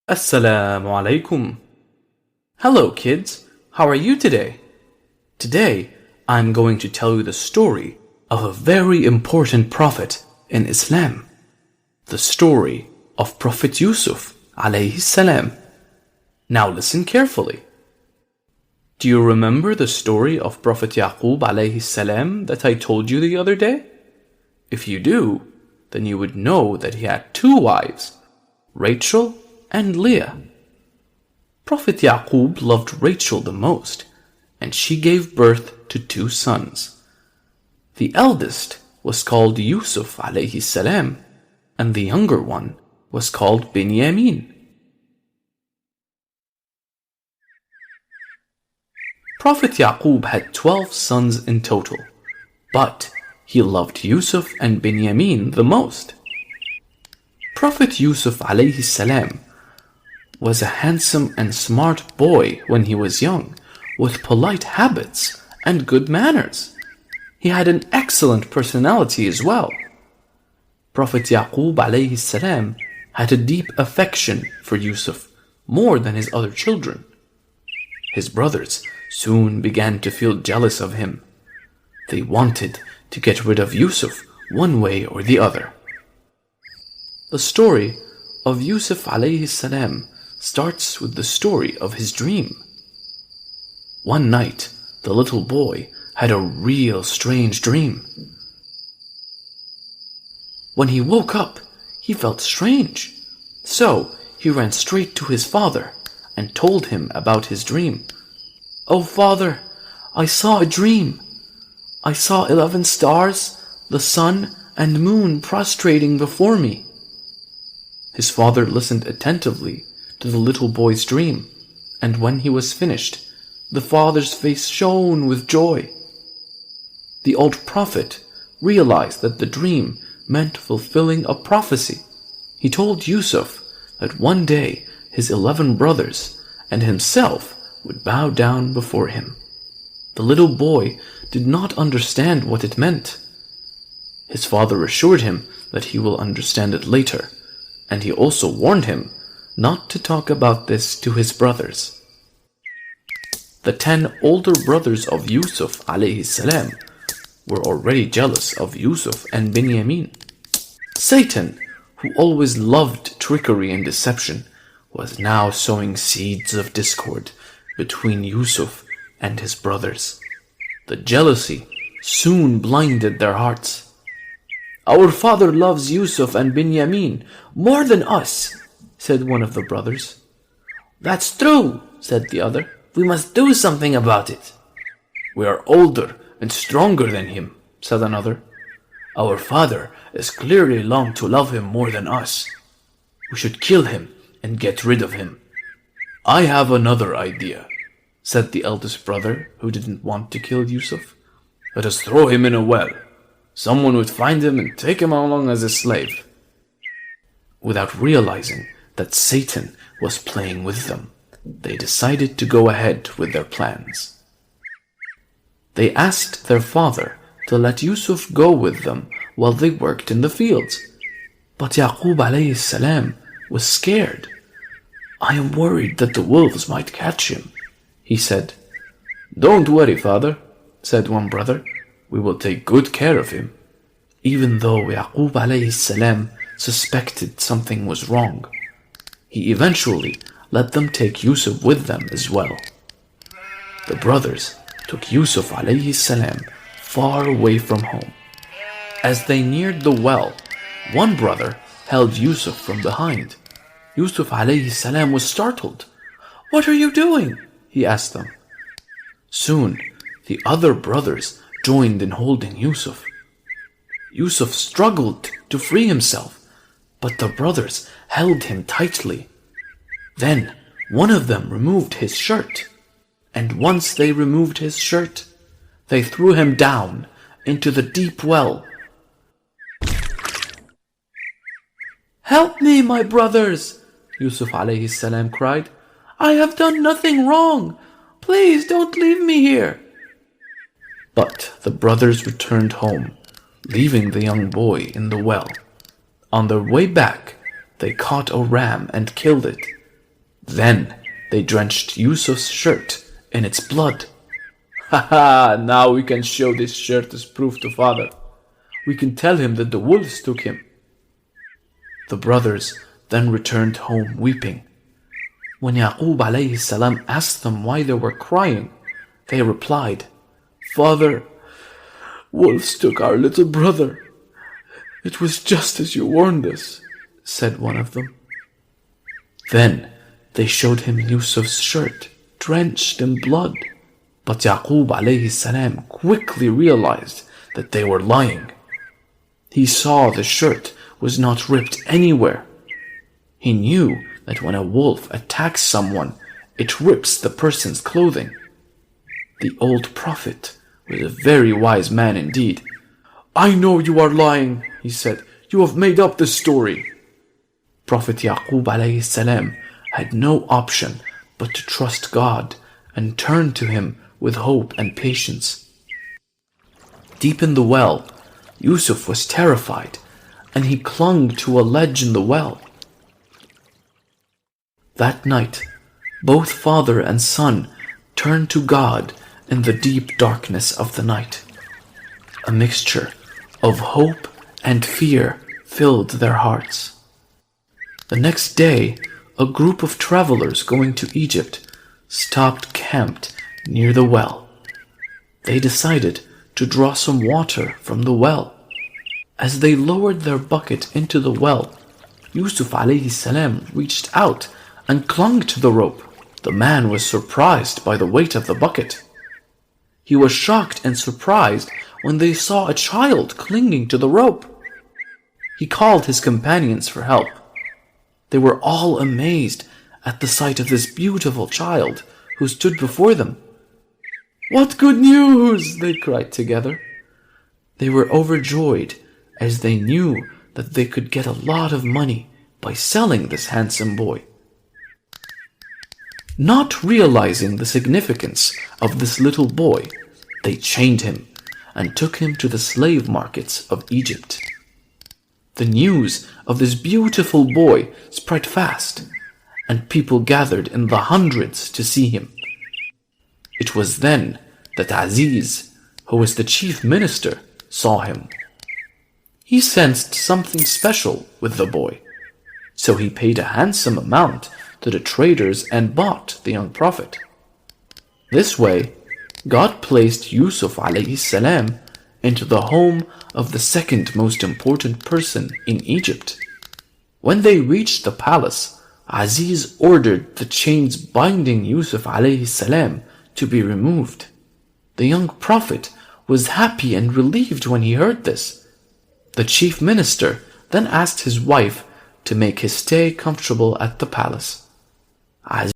Assalamu alaikum. Hello kids, how are you today? Today I'm going to tell you the story of a very important prophet in Islam. The story of Prophet Yusuf alayhi salam. Now listen carefully. Do you remember the story of Prophet Yaqub alayhi salam that I told you the other day? If you do, then you would know that he had two wives, Rachel and Leah. Prophet Yaqub loved Rachel the most, and she gave birth to two sons. The eldest was called Yusuf alayhi salam, and the younger one was called Binyamin. Prophet Yaqub had 12 sons in total, but he loved Yusuf and Binyamin the most. Prophet Yusuf alayhi salam was a handsome and smart boy when he was young, with polite habits and good manners. He had an excellent personality as well. Prophet Yaqub alayhi salam had a deep affection for Yusuf, more than his other children. His brothers soon began to feel jealous of him. They wanted to get rid of Yusuf one way or the other. The story of Yusuf alayhi salam starts with the story of his dream. One night, the little boy had a real strange dream. When he woke up, he felt strange. So he ran straight to his father and told him about his dream. "Oh, father, I saw a dream. I saw 11 stars, the sun and moon prostrating before me." His father listened attentively to the little boy's dream, and when he was finished, the father's face shone with joy. The old prophet realized that the dream meant fulfilling a prophecy. He told Yusuf that one day his 11 brothers and himself would bow down before him. The little boy did not understand what it meant. His father assured him that he will understand it later, and he also warned him not to talk about this to his brothers. The 10 older brothers of Yusuf alayhi salam were already jealous of Yusuf and Binyamin. Satan, who always loved trickery and deception, was now sowing seeds of discord between Yusuf and his brothers. The jealousy soon blinded their hearts. "Our father loves Yusuf and Binyamin more than us," said one of the brothers. "That's true," said the other. "We must do something about it." "We are older and stronger than him," said another. "Our father is clearly long to love him more than us. We should kill him and get rid of him." "I have another idea," said the eldest brother, who didn't want to kill Yusuf. "Let us throw him in a well. Someone would find him and take him along as a slave." Without realizing that Satan was playing with them, they decided to go ahead with their plans. They asked their father to let Yusuf go with them while they worked in the fields. But Yaqub alayhi salam was scared. "I am worried that the wolves might catch him," he said. "Don't worry, father," said one brother. "We will take good care of him." Even though Yaqub alayhi salam suspected something was wrong, he eventually let them take Yusuf with them as well. The brothers took Yusuf alayhi salam far away from home. As they neared the well, one brother held Yusuf from behind. Yusuf alayhi salam was startled. "What are you doing?" he asked them. Soon, the other brothers joined in holding Yusuf. Yusuf struggled to free himself, but the brothers held him tightly. Then one of them removed his shirt, and once they removed his shirt, they threw him down into the deep well. "Help me, my brothers!" Yusuf alayhi salam cried. "I have done nothing wrong. Please don't leave me here." But the brothers returned home, leaving the young boy in the well. On their way back, they caught a ram and killed it. Then they drenched Yusuf's shirt in its blood. "Ha ha! Now we can show this shirt as proof to father. We can tell him that the wolves took him." The brothers then returned home weeping. When Yaqub alayhi salam asked them why they were crying, they replied, "Father, wolves took our little brother." "It was just as you warned us," said one of them. Then they showed him Yusuf's shirt, drenched in blood. But Yaqub alayhi salam quickly realized that they were lying. He saw the shirt was not ripped anywhere. He knew that when a wolf attacks someone, it rips the person's clothing. The old prophet was a very wise man indeed. "I know you are lying," he said. "You have made up this story." Prophet Yaqub alayhi salam had no option but to trust God and turn to him with hope and patience. Deep in the well, Yusuf was terrified, and he clung to a ledge in the well. That night, both father and son turned to God in the deep darkness of the night. A mixture of hope and fear filled their hearts. The next day, a group of travelers going to Egypt stopped camped near the well. They decided to draw some water from the well. As they lowered their bucket into the well, Yusuf alayhi salam reached out and clung to the rope. The man was surprised by the weight of the bucket. He was shocked and surprised when they saw a child clinging to the rope. He called his companions for help. They were all amazed at the sight of this beautiful child who stood before them. "What good news!" they cried together. They were overjoyed as they knew that they could get a lot of money by selling this handsome boy. Not realizing the significance of this little boy, they chained him and took him to the slave markets of Egypt. The news of this beautiful boy spread fast, and people gathered in the hundreds to see him. It was then that Aziz, who was the chief minister, saw him. He sensed something special with the boy, so he paid a handsome amount to the traders and bought the young prophet. This way, God placed Yusuf alayhi salam into the home of the second most important person in Egypt. When they reached the palace, Aziz ordered the chains binding Yusuf alayhi salam to be removed. The young prophet was happy and relieved when he heard this. The chief minister then asked his wife to make his stay comfortable at the palace.